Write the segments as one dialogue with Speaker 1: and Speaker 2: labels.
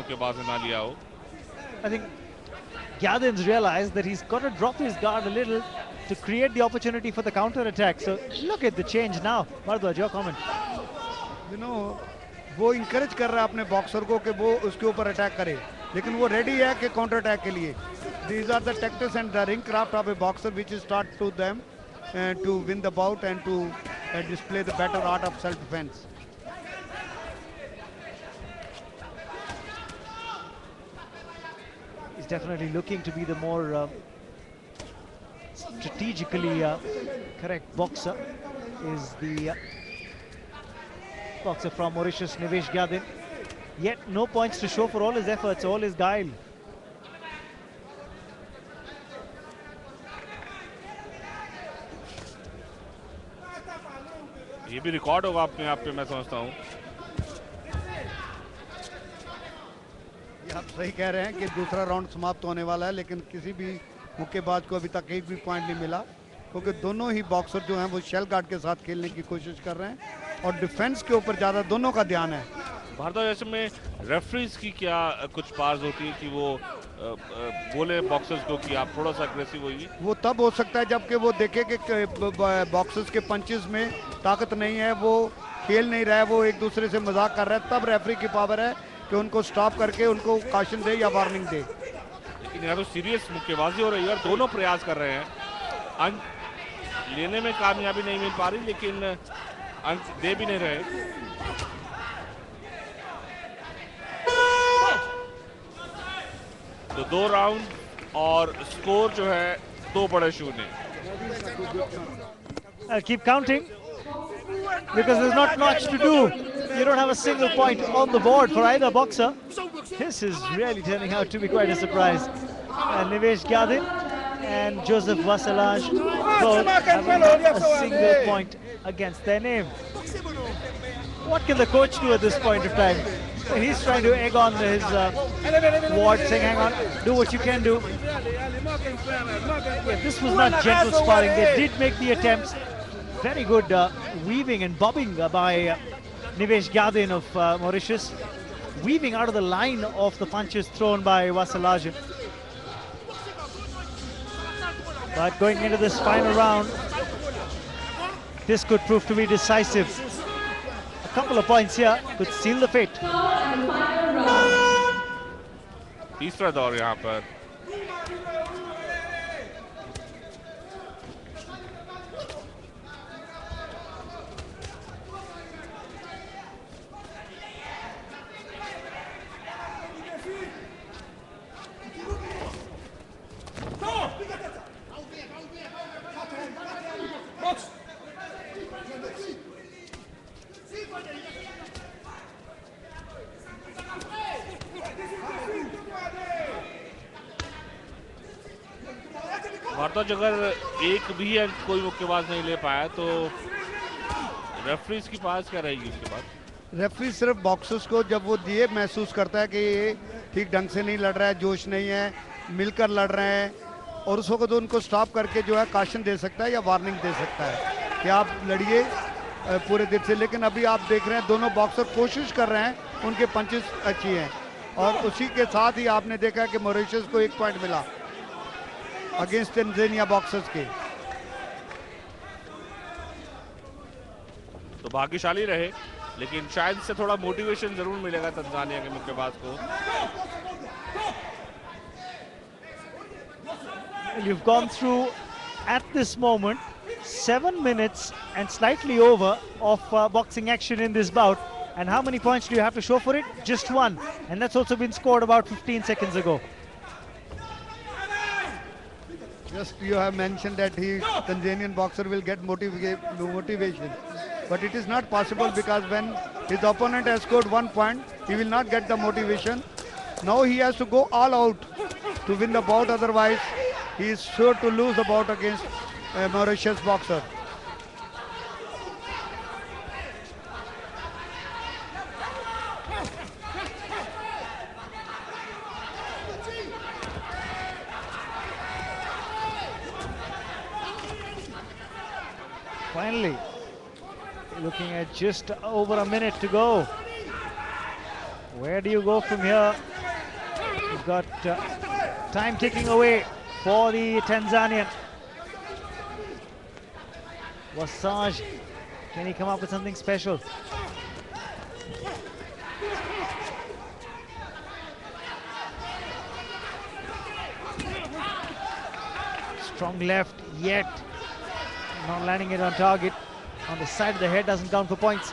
Speaker 1: मुक्केबाज ने ना लिया हो।
Speaker 2: I think Gyadin's realized that he's got to drop his guard a little to create the opportunity for the counter attack. So look at the change now. Bharadwaj, your comment.
Speaker 3: वो encourage कर रहा है अपने boxer को कि वो उसके ऊपर अटैक करे, लेकिन वो रेडी है कि काउंटर अटैक के लिए. These are the tactics and the ring craft of a boxer which is taught to them to win the bout and to display the better art of self-defense.
Speaker 2: He's definitely looking to be the more strategically correct boxer. Is the boxer from Mauritius, Nivesh Gyadin. Yet no points to show for all his efforts, all his guile.
Speaker 1: ये भी record होगा अपने आप पे, मैं समझता हूँ.
Speaker 3: ये आप सही कह रहे हैं कि दूसरा राउंड समाप्त होने वाला है, लेकिन किसी भी मुक्केबाज को अभी तक एक भी पॉइंट नहीं मिला, क्योंकि दोनों ही बॉक्सर जो हैं वो शेल गार्ड के साथ खेलने की कोशिश कर रहे हैं और डिफेंस के ऊपर ज़्यादा दोनों का ध्यान है.
Speaker 1: भारद्वाज, ऐसे में रेफरीज की क्या कुछ पार्स होती है कि वो बोले बॉक्सर्स को कि आप थोड़ा सा अग्रेसिव होइए?
Speaker 3: वो तब हो सकता है जबकि वो देखे कि बॉक्सर्स के पंचेस में ताकत नहीं है, वो खेल नहीं रहा है, वो एक दूसरे से मजाक कर रहा है, तब रेफरी की पावर है कि उनको स्टॉप करके उनको काशन दे या वार्निंग दे.
Speaker 1: लेकिन यहाँ तो सीरियस मुक्केबाजी हो रही है और दोनों प्रयास कर रहे हैं. अंक लेने में कामयाबी नहीं मिल पा रही, लेकिन अंक दे भी नहीं रहे. तो 2 राउंड और स्कोर जो है 2-0.
Speaker 2: I'll keep counting because there's not much to do. You don't have a single point on the board for either boxer. This is really turning out to be quite a surprise. And Nivesh Gyadin and Joseph Vassalage both having not a single point against their name. What can the coach do at this point of time? He's trying to egg on his ward, saying, hang on, do what you can do. Yeah, this was not gentle sparring. They did make the attempts. Very good weaving and bobbing by Nivesh Gyadin of Mauritius. Weaving out of the line of the punches thrown by Vassalage. But going into this final round, this could prove to be decisive. A couple of points here could seal the fate.
Speaker 1: तीसरा दौर यहाँ पर. भारद्वाज, अगर एक भी अंक कोई मुक्केबाज नहीं ले पाया तो रेफरीज की पास क्या रहेगी उसके बाद?
Speaker 3: रेफरी सिर्फ बॉक्सर्स को जब वो ये महसूस करता है कि ये ठीक ढंग से नहीं लड़ रहा है, जोश नहीं है, मिलकर लड़ रहे हैं, और उस वक्त उनको स्टॉप करके जो है काशन दे सकता है या वार्निंग दे सकता है कि आप लड़िए पूरे दिल से. लेकिन अभी आप देख रहे हैं दोनों बॉक्सर कोशिश कर रहे हैं, उनके पंचेस अच्छी हैं, और उसी के साथ ही आपने देखा कि मॉरिशस को 1 पॉइंट मिला अगेंस्ट तंजानिया बॉक्सर्स के.
Speaker 1: तो भाग्यशाली रहे, लेकिन शायद से थोड़ा मोटिवेशन जरूर मिलेगा तंजानिया के मुक्केबाज को.
Speaker 2: You've gone through at this moment 7 minutes and slightly over of boxing action in this bout. And how many points do you have to show for it? Just 1. And that's also been scored about 15 seconds ago.
Speaker 3: Just you have mentioned that Tanzanian boxer will get motivation, but it is not possible because when his opponent has scored 1 point, he will not get the motivation. Now he has to go all out to win the bout, otherwise he is sure to lose the bout against a Mauritius boxer.
Speaker 2: Finally, looking at just over a minute to go. Where do you go from here? We've got time ticking away for the Tanzanian. Wasaj, can he come up with something special? Strong left, yet not landing it on target. On the side of the head doesn't count for points.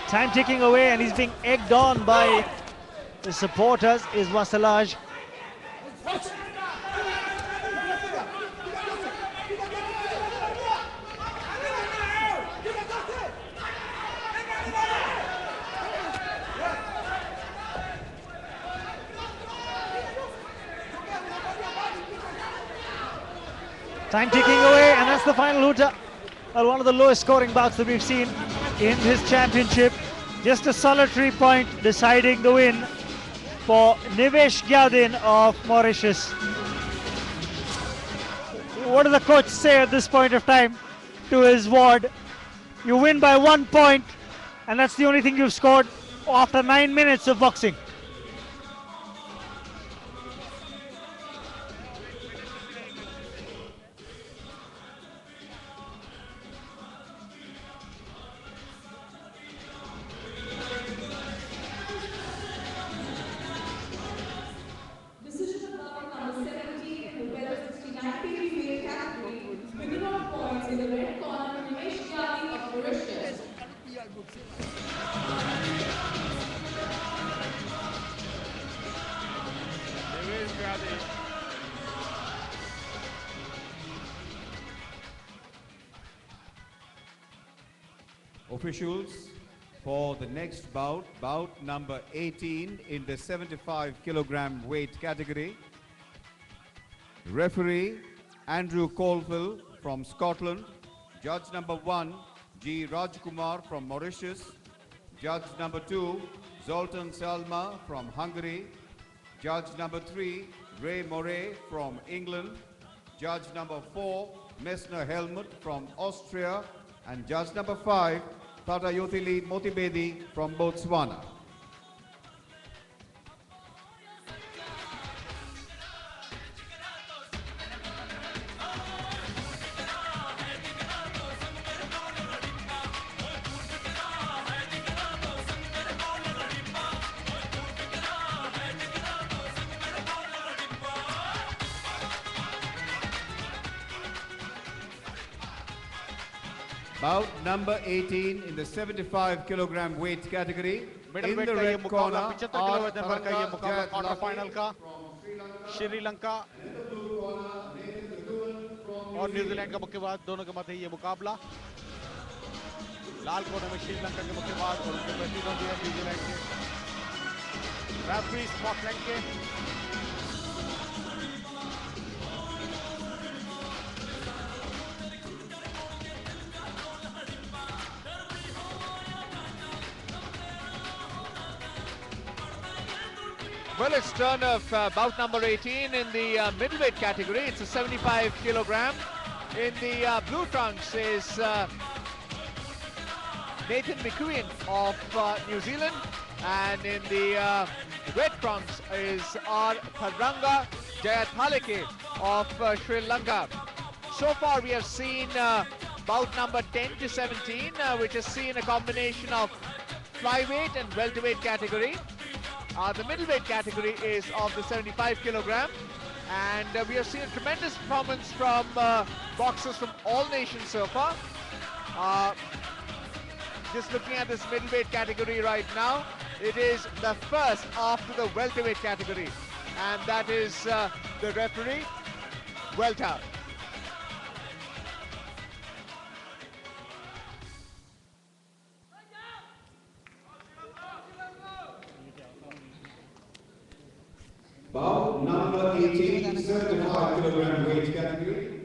Speaker 2: Time ticking away, and he's being egged on by the supporters, is Wasalaj. Time ticking away, and that's the final hooter. Well, one of the lowest scoring bouts that we've seen in this championship. Just a solitary point deciding the win for Nivesh Gyadin of Mauritius. What does the coach say at this point of time to his ward? You win by 1 point, and that's the only thing you've scored after 9 minutes of boxing.
Speaker 4: Officials for the next bout, bout number 18 in the 75 kilogram weight category. Referee Andrew Colville from Scotland. Judge number 1 G. Rajkumar from Mauritius. Judge number 2 Zoltan Salma from Hungary. Judge number 3 Ray Moray from England. Judge number 4 Messner Helmut from Austria. And judge number 5 Tatayotili Motibedi from Botswana. Bout number 18 in the 75 kilogram weight category. In the red corner,
Speaker 5: 75 kilo वजन भर का ये मुकाबला quarter final का श्रीलंका और New Zealand का मुक्केबाज दोनों के मध्य ये मुकाबला। लाल कोने में श्रीलंका के मुक्केबाज और उनके प्रतिद्वंदी है न्यूजीलैंड के रेफरी स्कॉटलैंड के।
Speaker 6: Well, it's turn of bout number 18 in the middleweight category. It's a 75 kilogram. In the blue trunks is Nathan McQueen of New Zealand, and in the red trunks is R. Tharanga Jayathaleke of Sri Lanka. So far we have seen bout number 10 to 17, which has seen a combination of flyweight and welterweight category. The middleweight category is of the 75 kilogram, and we have seen a tremendous performance from boxers from all nations so far. Just looking at this middleweight category right now, it is the first after the welterweight category, and that is the referee, Welter.
Speaker 4: Bout number 18, 75 kilogram weight category.